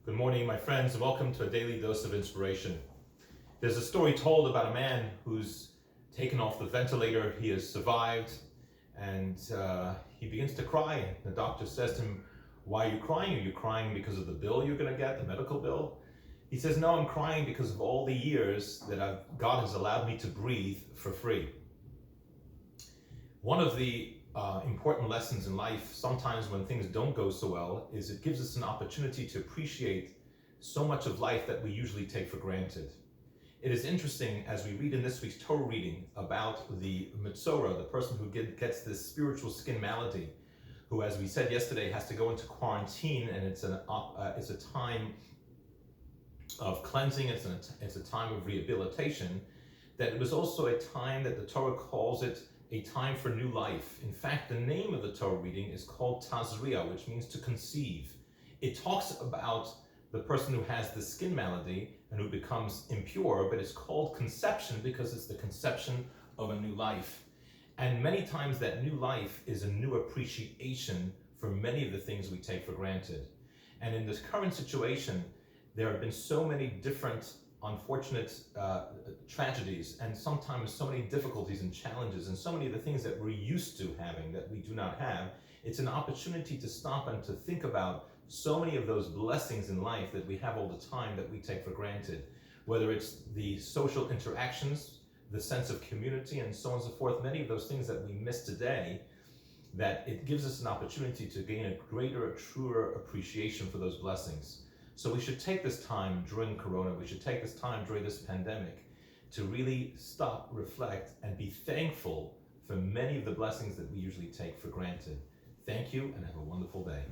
Good morning, my friends, and welcome to a daily dose of inspiration. There's a story told about a man who's taken off the ventilator. He has survived, and he begins to cry. The doctor says to him, "Why are you crying? Are you crying because of the bill you're going to get, the medical bill?" He says, "No, I'm crying because of all the years that God has allowed me to breathe for free." One of the important lessons in life, sometimes when things don't go so well, is it gives us an opportunity to appreciate so much of life that we usually take for granted. It is interesting as we read in this week's Torah reading about the Metzora, the person who gets this spiritual skin malady, who, as we said yesterday, has to go into quarantine, and it's a time of cleansing, it's a time of rehabilitation, that it was also a time that the Torah calls it a time for new life. In fact, the name of the Torah reading is called Tazria, which means to conceive. It talks about the person who has the skin malady and who becomes impure, but it's called conception because it's the conception of a new life. And many times that new life is a new appreciation for many of the things we take for granted. And in this current situation, there have been so many different unfortunate tragedies, and sometimes so many difficulties and challenges, and so many of the things that we're used to having that we do not have. It's an opportunity to stop and to think about so many of those blessings in life that we have all the time that we take for granted, whether it's the social interactions, the sense of community, and so on and so forth. Many of those things that we miss today, that it gives us an opportunity to gain a greater, a truer appreciation for those blessings. So we should take this time during Corona, we should take this time during this pandemic to really stop, reflect, and be thankful for many of the blessings that we usually take for granted. Thank you, and have a wonderful day.